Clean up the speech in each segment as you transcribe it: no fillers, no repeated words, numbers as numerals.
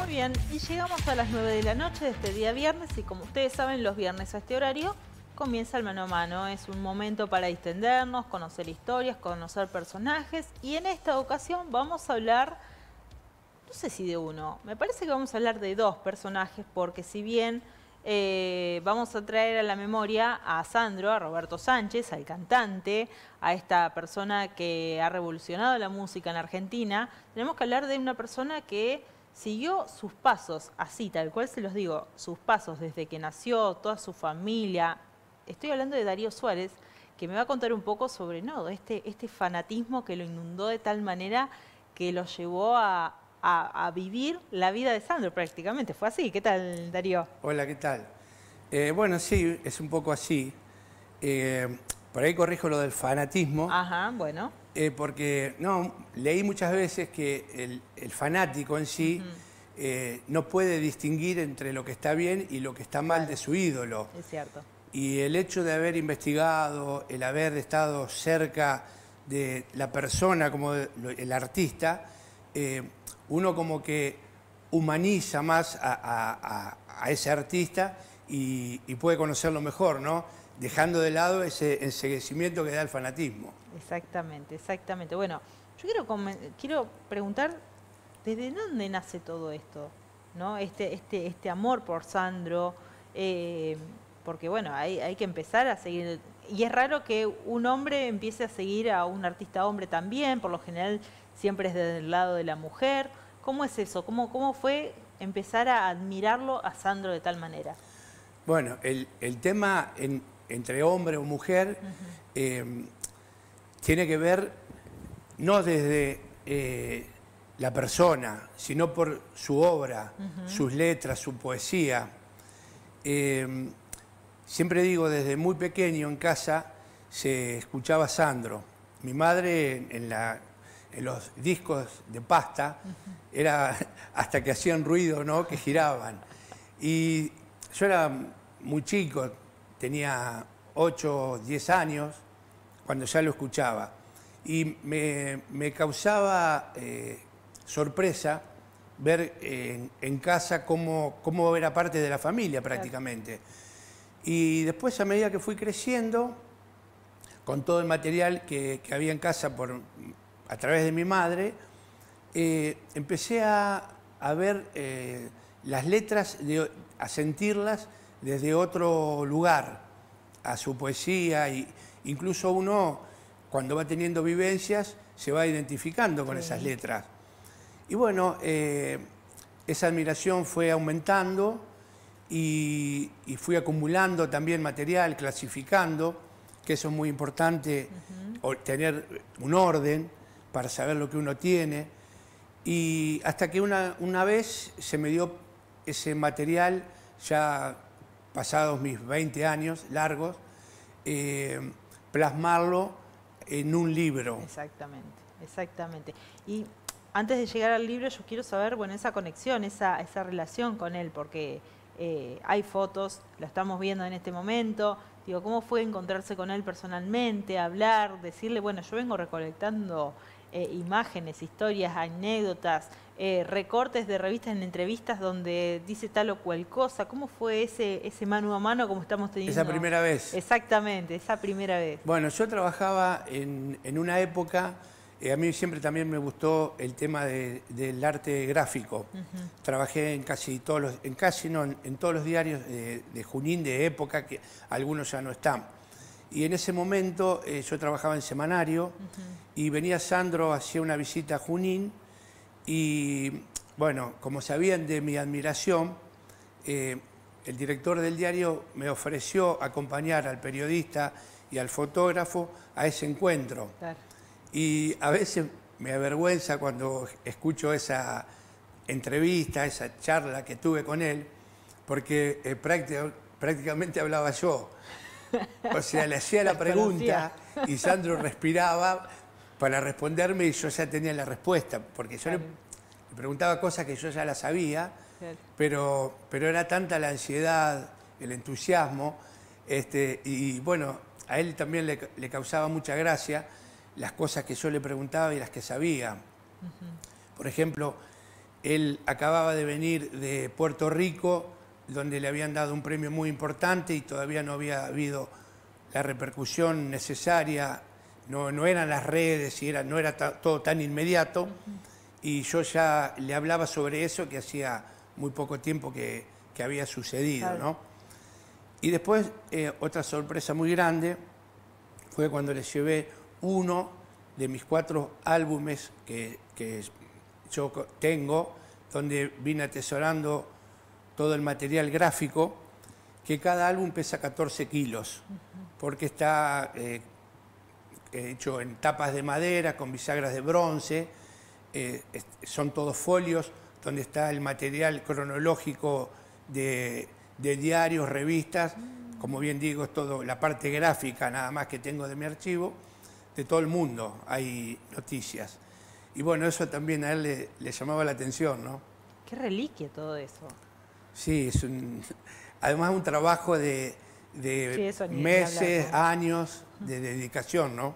Muy bien, y llegamos a las 9 de la noche de este día viernes y como ustedes saben, los viernes a este horario comienza el mano a mano. Es un momento para distendernos, conocer historias, conocer personajes y en esta ocasión vamos a hablar, no sé si de uno, me parece que vamos a hablar de dos personajes porque si bien vamos a traer a la memoria a Sandro, a Roberto Sánchez, al cantante, a esta persona que ha revolucionado la música en Argentina, tenemos que hablar de una persona que siguió sus pasos, así, tal cual se los digo, sus pasos desde que nació, toda su familia. Estoy hablando de Darío Suárez, que me va a contar un poco sobre este fanatismo que lo inundó de tal manera que lo llevó a vivir la vida de Sandro prácticamente. Fue así. ¿Qué tal, Darío? Hola, ¿qué tal? Bueno, sí, es un poco así. Por ahí corrijo lo del fanatismo. Ajá, bueno. Porque no, leí muchas veces que el fanático en sí no puede distinguir entre lo que está bien y lo que está mal de su ídolo. Es cierto. Y el hecho de haber investigado, el haber estado cerca de la persona como el artista, uno como que humaniza más a ese artista y puede conocerlo mejor, ¿no? Dejando de lado ese enceguecimiento que da el fanatismo. Exactamente, exactamente. Bueno, yo quiero preguntar, ¿desde dónde nace todo esto? ¿No? Este amor por Sandro, porque bueno, hay que empezar a seguir. Y es raro que un hombre empiece a seguir a un artista hombre también, por lo general siempre es desde el lado de la mujer. ¿Cómo es eso? ¿Cómo fue empezar a admirarlo a Sandro de tal manera? Bueno, el tema entre hombre o mujer tiene que ver no desde la persona, sino por su obra, sus letras, su poesía. Siempre digo, desde muy pequeño en casa se escuchaba Sandro. Mi madre en los discos de pasta era hasta que hacían ruido, ¿no? Que giraban. Y yo era muy chico, tenía 8 o 10 años, cuando ya lo escuchaba. Y me causaba sorpresa ver en casa cómo era parte de la familia prácticamente. Y después, a medida que fui creciendo, con todo el material que había en casa a través de mi madre, empecé a ver las letras, a sentirlas desde otro lugar, a su poesía, y incluso uno, cuando va teniendo vivencias, se va identificando con esas letras. Y bueno, esa admiración fue aumentando y fui acumulando también material, clasificando, que eso es muy importante, tener un orden para saber lo que uno tiene. Y hasta que una vez se me dio ese material, ya pasados mis 20 años largos, plasmarlo en un libro. Exactamente, exactamente. Y antes de llegar al libro, yo quiero saber, bueno, esa conexión, esa relación con él, porque hay fotos, lo estamos viendo en este momento. Digo, ¿cómo fue encontrarse con él personalmente, hablar, decirle, bueno, yo vengo recolectando imágenes, historias, anécdotas, recortes de revistas en entrevistas donde dice tal o cual cosa? ¿Cómo fue ese mano a mano como estamos teniendo? Esa primera vez. Exactamente, esa primera vez. Bueno, yo trabajaba en una época, a mí siempre también me gustó el tema del arte gráfico. Trabajé en en todos los diarios de Junín de época, que algunos ya no están. Y en ese momento yo trabajaba en semanario y venía Sandro, hacía una visita a Junín y, bueno, como sabían de mi admiración, el director del diario me ofreció acompañar al periodista y al fotógrafo a ese encuentro. Claro. Y a veces me avergüenza cuando escucho esa entrevista, esa charla que tuve con él, porque prácticamente hablaba yo. O sea, le hacía la pregunta y Sandro respiraba para responderme y yo ya tenía la respuesta, porque yo le preguntaba cosas que yo ya las sabía, pero era tanta la ansiedad, el entusiasmo, y bueno, a él también le causaba mucha gracia las cosas que yo le preguntaba y las que sabía. Por ejemplo, Él acababa de venir de Puerto Rico, donde le habían dado un premio muy importante y todavía no había habido la repercusión necesaria, no eran las redes y no era todo tan inmediato. Y yo ya le hablaba sobre eso, que hacía muy poco tiempo que había sucedido, Claro. ¿no? Y después, otra sorpresa muy grande fue cuando le llevé uno de mis 4 álbumes que yo tengo, donde vine atesorando todo el material gráfico, que cada álbum pesa 14 kilos, porque está hecho en tapas de madera, con bisagras de bronce, son todos folios, donde está el material cronológico de diarios, revistas, como bien digo, es todo la parte gráfica nada más que tengo de mi archivo, de todo el mundo hay noticias. Y bueno, eso también a él le llamaba la atención, ¿no? Qué reliquia todo eso. Sí, además un trabajo de Sí, eso ni meses, hablar, ¿no? años de dedicación, ¿no?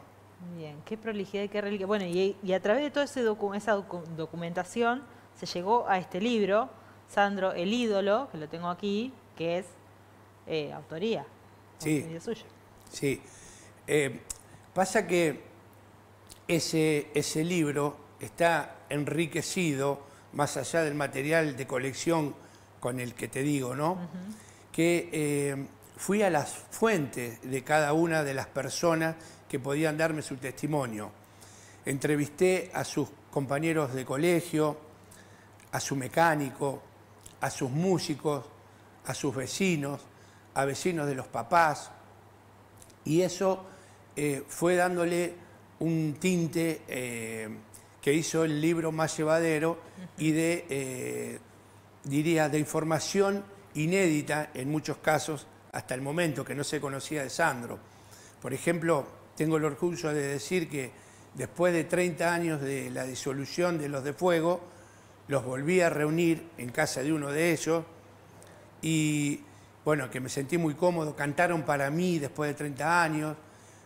Bien, qué prolijidad y qué reliquia. Bueno, y a través de toda esa documentación se llegó a este libro, Sandro, el ídolo, que lo tengo aquí, que es autoría suya. Sí. Pasa que ese libro está enriquecido, más allá del material de colección con el que te digo, ¿no? Que fui a las fuentes de cada una de las personas que podían darme su testimonio. Entrevisté a sus compañeros de colegio, a su mecánico, a sus músicos, a sus vecinos, a vecinos de los papás, y eso fue dándole un tinte que hizo el libro más llevadero y diría, de información inédita en muchos casos hasta el momento, que no se conocía de Sandro. Por ejemplo, tengo el orgullo de decir que después de 30 años de la disolución de Los de Fuego, los volví a reunir en casa de uno de ellos y, bueno, que me sentí muy cómodo, cantaron para mí después de 30 años,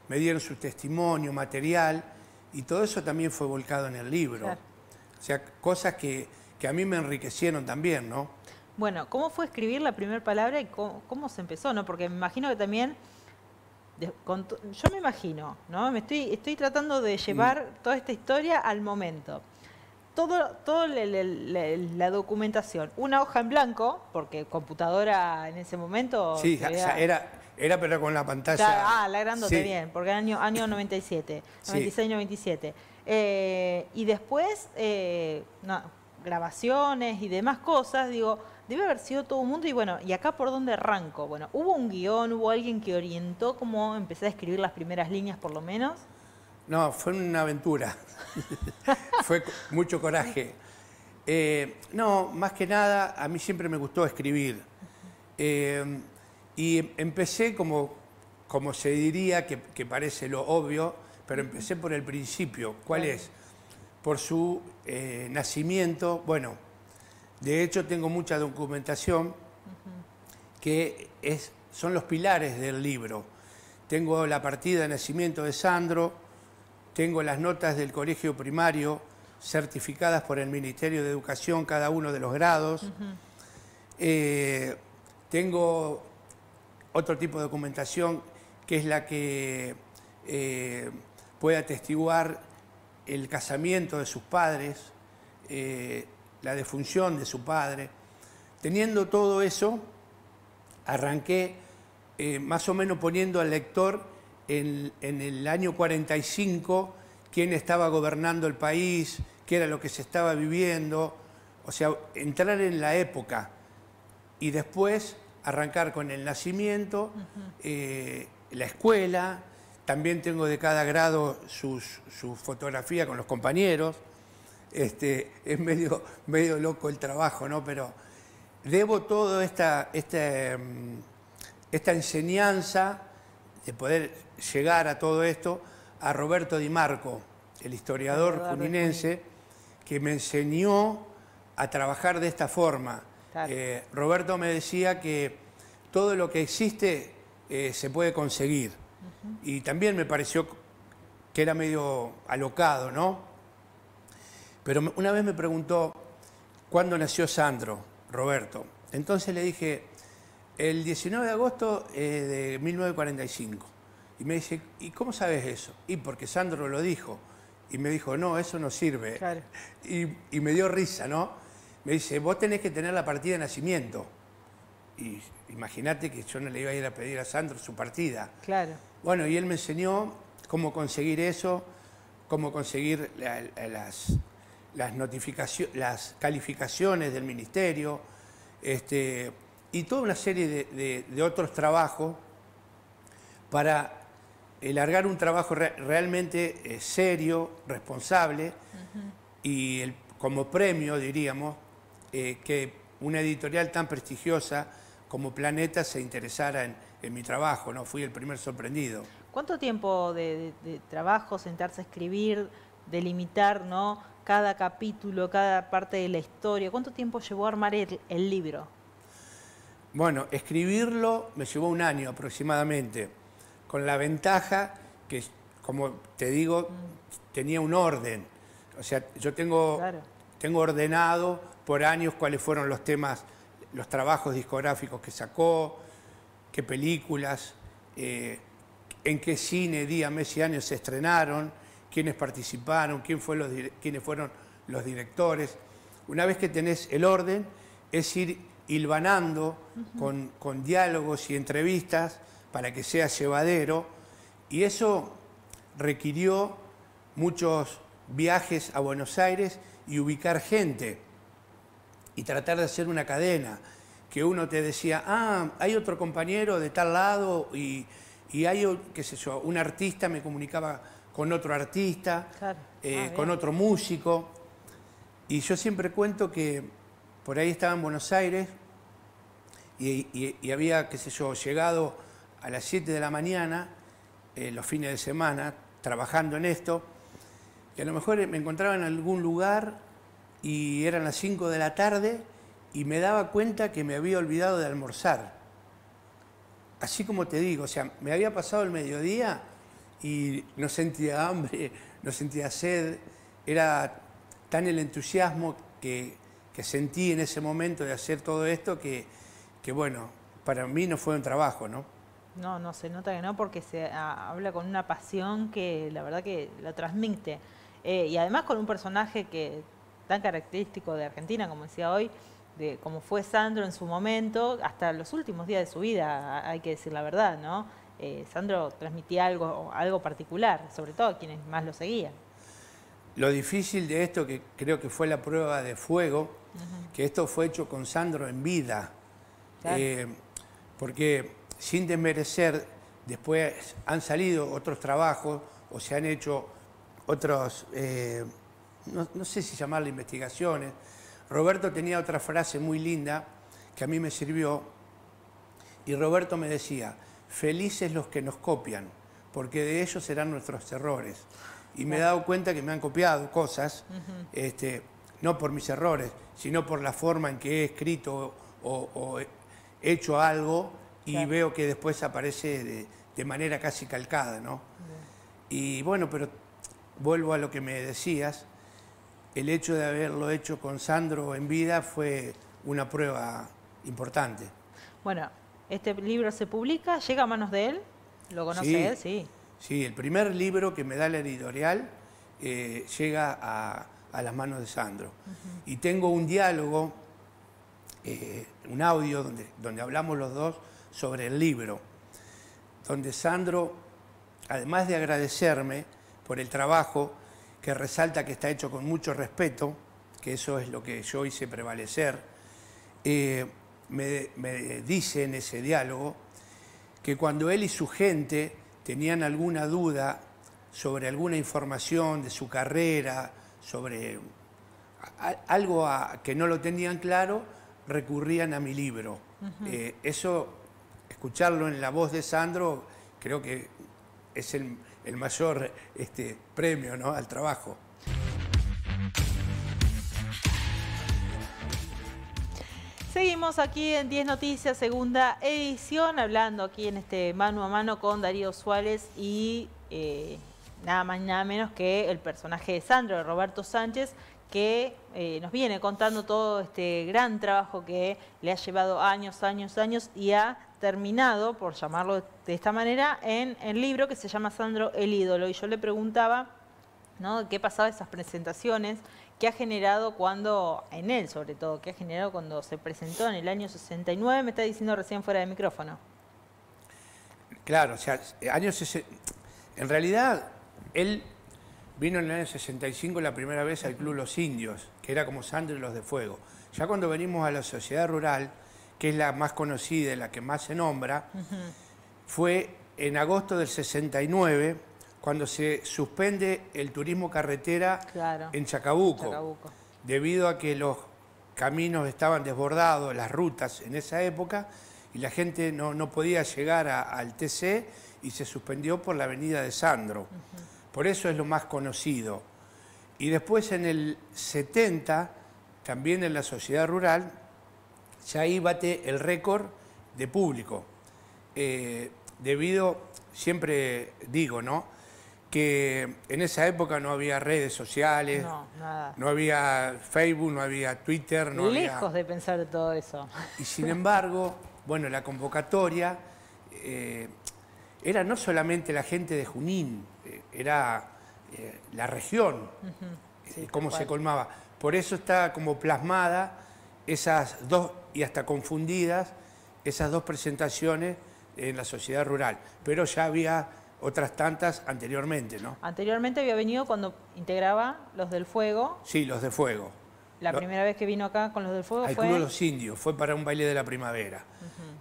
me dieron su testimonio, material, y todo eso también fue volcado en el libro. Claro. O sea, cosas que a mí me enriquecieron también, ¿no? Bueno, ¿cómo fue escribir la primera palabra y cómo se empezó, no? Porque me imagino que también, yo me imagino, ¿no? Estoy tratando de llevar toda esta historia al momento. Todo la documentación, una hoja en blanco, porque computadora en ese momento... Sí, era pero con la pantalla... la grandote, sí. bien, porque año 97, Sí. 96, 97. Y después, grabaciones y demás cosas, digo, debe haber sido todo un mundo. Y bueno, ¿y acá por dónde arranco? Bueno, ¿hubo un guión, hubo alguien que orientó cómo empecé a escribir las primeras líneas por lo menos? No, fue una aventura. Fue mucho coraje. No, más que nada, a mí siempre me gustó escribir. Y empecé como se diría, que parece lo obvio, pero empecé por el principio. ¿Cuál es? Por su nacimiento. Bueno, de hecho tengo mucha documentación que son los pilares del libro. Tengo la partida de nacimiento de Sandro, tengo las notas del colegio primario certificadas por el Ministerio de Educación, cada uno de los grados. Tengo otro tipo de documentación que es la que puede atestiguar el casamiento de sus padres, la defunción de su padre. Teniendo todo eso, arranqué más o menos poniendo al lector en el año 45, quién estaba gobernando el país, qué era lo que se estaba viviendo, o sea, entrar en la época y después arrancar con el nacimiento, la escuela, también tengo de cada grado su fotografía con los compañeros. Es medio loco el trabajo, ¿no? Pero debo toda esta enseñanza de poder llegar a todo esto a Roberto Di Marco, el historiador juninense, que me enseñó a trabajar de esta forma. Claro. Roberto me decía que todo lo que existe se puede conseguir. Y también me pareció que era medio alocado, ¿no? Pero una vez me preguntó, ¿cuándo nació Sandro, Roberto? Entonces le dije, el 19 de agosto de 1945. Y me dice, ¿y cómo sabes eso? Y porque Sandro lo dijo. Y me dijo, no, eso no sirve. Claro. Y me dio risa, ¿no? Me dice, vos tenés que tener la partida de nacimiento. Y imagínate que yo no le iba a ir a pedir a Sandro su partida. Claro. Bueno, y él me enseñó cómo conseguir eso, cómo conseguir las notificaciones, las calificaciones del ministerio, y toda una serie de otros trabajos para largar un trabajo realmente serio, responsable, y como premio, diríamos, que una editorial tan prestigiosa como Planeta se interesara en mi trabajo, ¿no? Fui el primer sorprendido. ¿Cuánto tiempo de trabajo, sentarse a escribir, delimitar, ¿no?, cada capítulo, cada parte de la historia? ¿Cuánto tiempo llevó a armar el libro? Bueno, escribirlo me llevó un año aproximadamente, con la ventaja que, como te digo, tenía un orden. O sea, yo tengo ordenado por años cuáles fueron los temas, los trabajos discográficos que sacó, qué películas, en qué cine, día, mes y año se estrenaron, quiénes participaron, quiénes fueron los directores. Una vez que tenés el orden, es ir hilvanando con diálogos y entrevistas para que sea llevadero, y eso requirió muchos viajes a Buenos Aires y ubicar gente y tratar de hacer una cadena, que uno te decía, ah, hay otro compañero de tal lado y hay, qué sé yo, un artista me comunicaba con otro artista, con otro músico, y yo siempre cuento que por ahí estaba en Buenos Aires y había, qué sé yo, llegado a las 7 de la mañana, los fines de semana, trabajando en esto, que a lo mejor me encontraba en algún lugar y eran las 5 de la tarde y me daba cuenta que me había olvidado de almorzar. Así como te digo, o sea, me había pasado el mediodía y no sentía hambre, no sentía sed, era tan el entusiasmo que sentí en ese momento de hacer todo esto que bueno, para mí no fue un trabajo, ¿no? No, se nota que no, porque se habla con una pasión que la verdad que la transmite. Y además con un personaje que tan característico de Argentina, como decía hoy, de como fue Sandro en su momento, hasta los últimos días de su vida, hay que decir la verdad, ¿no? Sandro transmitía algo particular, sobre todo a quienes más lo seguían. Lo difícil de esto, que creo que fue la prueba de fuego, que esto fue hecho con Sandro en vida. Claro. Porque sin desmerecer, después han salido otros trabajos o se han hecho otros, no sé si llamarle investigaciones. Roberto tenía otra frase muy linda que a mí me sirvió, y Roberto me decía, felices los que nos copian, porque de ellos serán nuestros errores. Y me he dado cuenta que me han copiado cosas, no por mis errores, sino por la forma en que he escrito o hecho algo, y veo que después aparece de manera casi calcada, ¿no? Y bueno, pero vuelvo a lo que me decías, el hecho de haberlo hecho con Sandro en vida fue una prueba importante. Bueno, este libro se publica, ¿llega a manos de él? ¿Lo conoce él? Sí. Sí, el primer libro que me da la editorial llega a las manos de Sandro. Y tengo un diálogo, un audio donde hablamos los dos sobre el libro, donde Sandro, además de agradecerme por el trabajo, que resalta que está hecho con mucho respeto, que eso es lo que yo hice prevalecer, me dice en ese diálogo que cuando él y su gente tenían alguna duda sobre alguna información de su carrera, sobre algo que no lo tenían claro, recurrían a mi libro. Eso, escucharlo en la voz de Sandro, creo que es el mayor premio, ¿no?, al trabajo. Seguimos aquí en 10 Noticias, segunda edición, hablando aquí en este mano a mano con Darío Suárez y nada más y nada menos que el personaje de Sandro, de Roberto Sánchez, que nos viene contando todo este gran trabajo que le ha llevado años, años, años y ha terminado, por llamarlo de esta manera, en el libro que se llama Sandro el ídolo. Y yo le preguntaba, ¿no?, qué pasaba esas presentaciones, qué ha generado cuando, en él sobre todo, qué ha generado cuando se presentó en el año 69, me está diciendo recién fuera de micrófono. Claro, o sea, en realidad él vino en el año 65 la primera vez al Club Los Indios, que era como Sandro y los de Fuego. Ya cuando venimos a la Sociedad Rural, que es la más conocida y la que más se nombra, fue en agosto del 69, cuando se suspende el turismo carretera en Chacabuco, debido a que los caminos estaban desbordados, las rutas en esa época, y la gente no podía llegar al TC y se suspendió por la avenida de Sandro. Por eso es lo más conocido. Y después en el 70, también en la Sociedad Rural, ya ahí bate el récord de público. Debido, siempre digo, ¿no?, que en esa época no había redes sociales, no había Facebook, no había Twitter, Lejos de pensar de todo eso. Y sin embargo, bueno, la convocatoria era no solamente la gente de Junín, era la región, Sí, cómo se colmaba. Por eso está como plasmada esas dos, y hasta confundidas, esas dos presentaciones en la Sociedad Rural. Pero ya había otras tantas anteriormente, ¿no? Anteriormente había venido cuando integraba Los del Fuego. Sí, Los de Fuego. La primera vez que vino acá con Los del Fuego fue... Al Club Los Indios, fue para un baile de la primavera.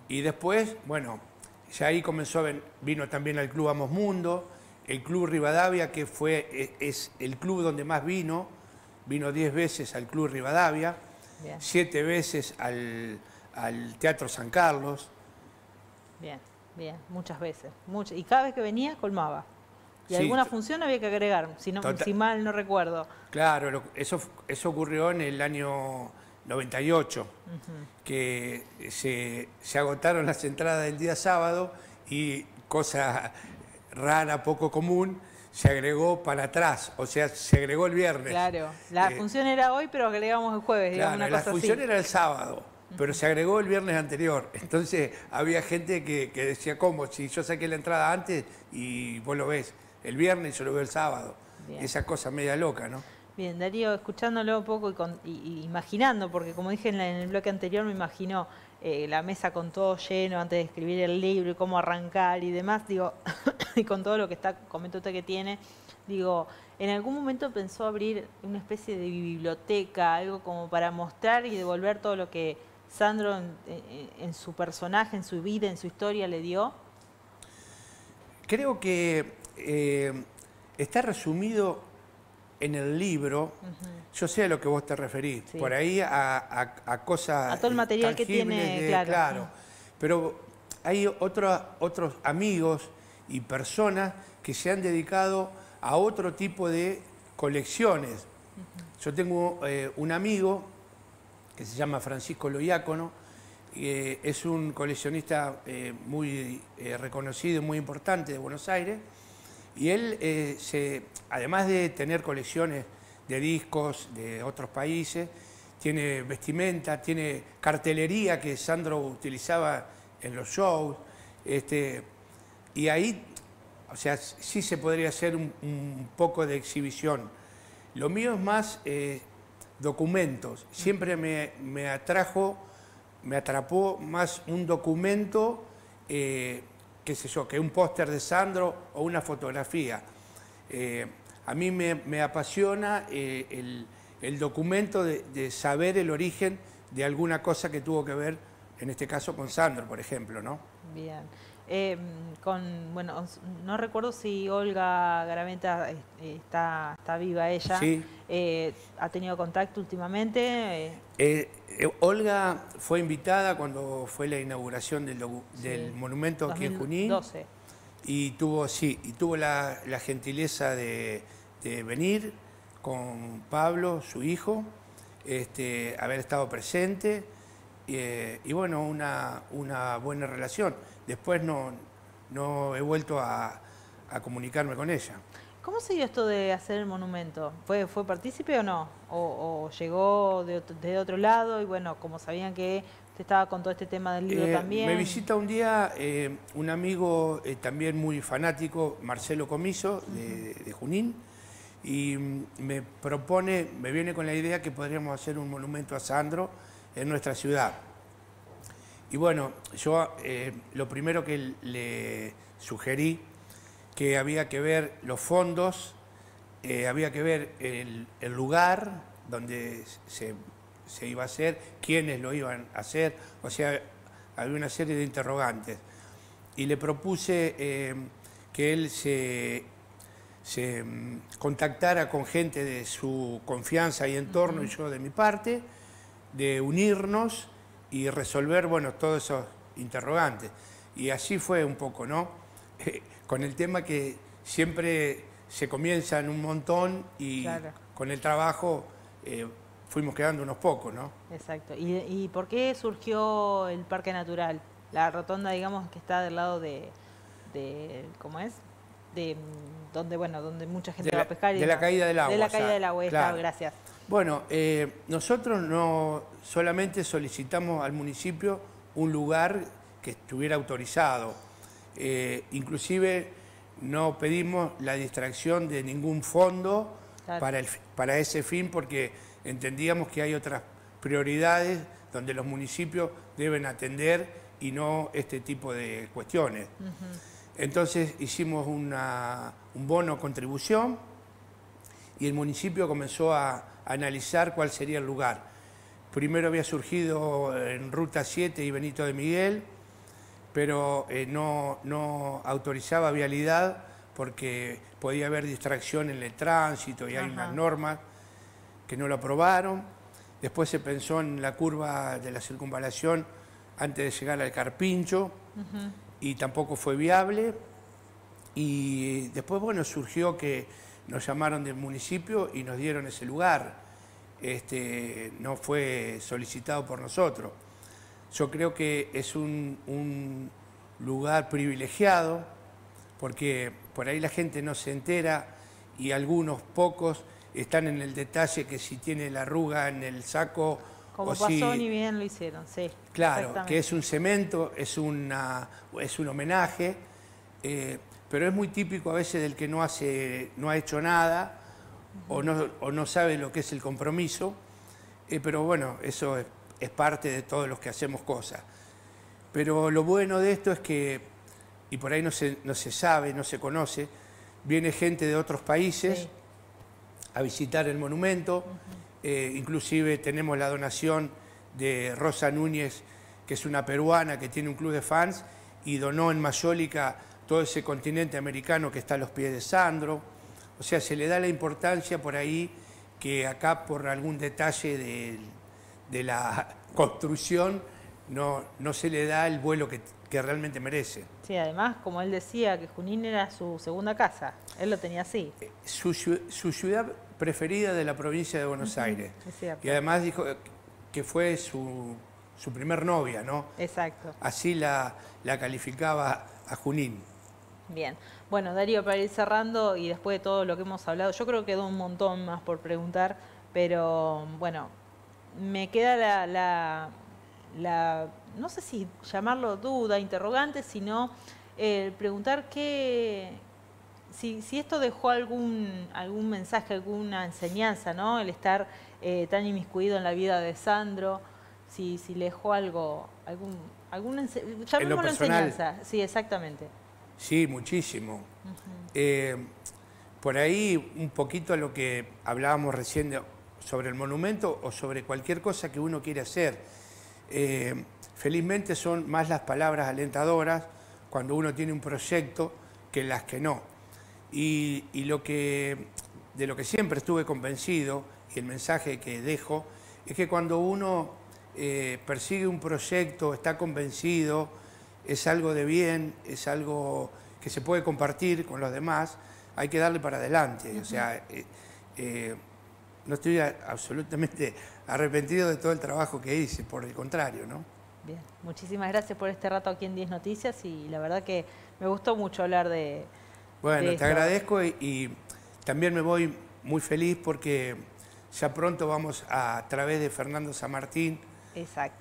Y después, bueno, ya ahí comenzó, vino también al Club Amos Mundo, el Club Rivadavia, que es el club donde más vino 10 veces al Club Rivadavia, 7 veces al Teatro San Carlos. Bien, bien, muchas veces. Y cada vez que venía, colmaba. Y sí, alguna función había que agregar, si mal no recuerdo. Claro, eso ocurrió en el año 98, que se agotaron las entradas del día sábado y, cosa rara, poco común, se agregó para atrás, o sea, se agregó el viernes. Claro, la función era hoy, pero agregamos el jueves, digamos, claro, una cosa la función así. era el sábado, pero se agregó el viernes anterior. Entonces había gente que decía, ¿cómo? Si yo saqué la entrada antes y vos lo ves el viernes y yo lo veo el sábado. Bien. Esa cosa media loca, ¿no? Bien, Darío, escuchándolo un poco y imaginando, porque como dije en el bloque anterior, me imagino la mesa con todo lleno antes de escribir el libro y cómo arrancar y demás, digo, y con todo lo que comenta usted que tiene, digo, ¿en algún momento pensó abrir una especie de biblioteca, algo como para mostrar y devolver todo lo que Sandro en su personaje, en su vida, en su historia le dio? Creo que está resumido en el libro. Yo sé a lo que vos te referís, sí, por ahí a cosas... A todo el material que tiene, claro. Pero hay otros amigos y personas que se han dedicado a otro tipo de colecciones. Yo tengo un amigo que se llama Francisco Loiácono, es un coleccionista muy reconocido y muy importante de Buenos Aires, y él, además de tener colecciones de discos de otros países, tiene vestimenta, tiene cartelería que Sandro utilizaba en los shows, y ahí, o sea, sí se podría hacer un poco de exhibición. Lo mío es más documentos. Siempre me atrapó más un documento, qué sé yo, que un póster de Sandro o una fotografía. A mí me apasiona el documento de saber el origen de alguna cosa que tuvo que ver, en este caso, con Sandro, por ejemplo, ¿no? Bien. Bueno, no recuerdo si Olga Garaventa está viva ella. Sí. ¿Ha tenido contacto últimamente? Olga fue invitada cuando fue la inauguración del monumento aquí en Junín. 2012. Y tuvo la gentileza de venir con Pablo, su hijo, haber estado presente, y bueno, una buena relación. Después no he vuelto a comunicarme con ella. ¿Cómo se dio esto de hacer el monumento? ¿Fue partícipe o no? ¿O llegó de otro lado y bueno, como sabían que usted estaba con todo este tema del libro también? Me visita un día un amigo también muy fanático, Marcelo Comiso, de Junín, y me propone, me viene con la idea que podríamos hacer un monumento a Sandro en nuestra ciudad. Y bueno, yo lo primero que le sugerí, que había que ver los fondos, había que ver el lugar donde se iba a hacer, quiénes lo iban a hacer, o sea, había una serie de interrogantes. Y le propuse que él se contactara con gente de su confianza y entorno, y yo de mi parte, de unirnos y resolver, bueno, todos esos interrogantes. Y así fue un poco, ¿no? Con el tema que siempre se comienza en un montón y claro, con el trabajo fuimos quedando unos pocos, ¿no? Exacto. ¿Y por qué surgió el Parque Natural? La rotonda, digamos, que está del lado de ¿cómo es? De donde, bueno, donde mucha gente va a pescar. De la caída del agua. De la caída del agua, claro. Gracias. Bueno, nosotros no solamente solicitamos al municipio un lugar que estuviera autorizado. Inclusive no pedimos la distracción de ningún fondo, claro, para ese fin, porque entendíamos que hay otras prioridades donde los municipios deben atender y no este tipo de cuestiones. Entonces hicimos un bono contribución y el municipio comenzó a analizar cuál sería el lugar. Primero había surgido en Ruta 7 y Benito de Miguel, pero no autorizaba vialidad porque podía haber distracción en el tránsito y hay unas normas que no lo aprobaron. Después se pensó en la curva de la circunvalación antes de llegar al Carpincho y tampoco fue viable. Y después, bueno, surgió que nos llamaron del municipio y nos dieron ese lugar. No fue solicitado por nosotros. Yo creo que es un lugar privilegiado porque por ahí la gente no se entera y algunos pocos están en el detalle que si tiene la arruga en el saco como pasó, si, ni bien lo hicieron, sí. Claro, que es un cemento, es un homenaje, pero es muy típico a veces del que no ha hecho nada o no sabe lo que es el compromiso, pero bueno, eso es parte de todos los que hacemos cosas. Pero lo bueno de esto es que, y por ahí no se sabe, no se conoce, viene gente de otros países a visitar el monumento. Inclusive tenemos la donación de Rosa Núñez, que es una peruana que tiene un club de fans y donó en Mayólica todo ese continente americano que está a los pies de Sandro. O sea, se le da la importancia por ahí que acá por algún detalle de la construcción no se le da el vuelo que realmente merece. Sí, además, como él decía, que Junín era su segunda casa, él lo tenía así. Su ciudad preferida de la provincia de Buenos Aires. Es cierto. Y además dijo que fue su primer novia, ¿no? Exacto. Así la calificaba a Junín. Bien. Bueno, Darío, para ir cerrando y después de todo lo que hemos hablado, yo creo que quedó un montón más por preguntar, pero bueno, me queda no sé si llamarlo duda, interrogante, sino preguntar si esto dejó algún mensaje, alguna enseñanza, ¿no? El estar tan inmiscuido en la vida de Sandro, si le dejó llamémoslo enseñanza. Sí, exactamente. Sí, muchísimo. Por ahí un poquito a lo que hablábamos recién sobre el monumento o sobre cualquier cosa que uno quiere hacer. Felizmente son más las palabras alentadoras cuando uno tiene un proyecto que las que no. Y de lo que siempre estuve convencido, y el mensaje que dejo, es que cuando uno persigue un proyecto, está convencido, es algo de bien, es algo que se puede compartir con los demás, hay que darle para adelante. O sea, no estoy absolutamente arrepentido de todo el trabajo que hice, por el contrario, ¿no? Bien, muchísimas gracias por este rato aquí en 10 Noticias y la verdad que me gustó mucho hablar de Bueno, te agradezco y también me voy muy feliz porque ya pronto vamos a través de Fernando San Martín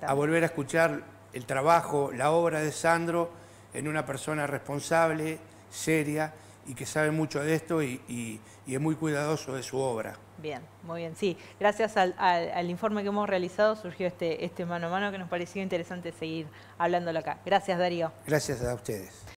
a volver a escuchar el trabajo, la obra de Sandro en una persona responsable, seria y que sabe mucho de esto y es muy cuidadoso de su obra. Bien, muy bien. Sí, gracias al informe que hemos realizado surgió este mano a mano que nos pareció interesante seguir hablándolo acá. Gracias, Darío. Gracias a ustedes.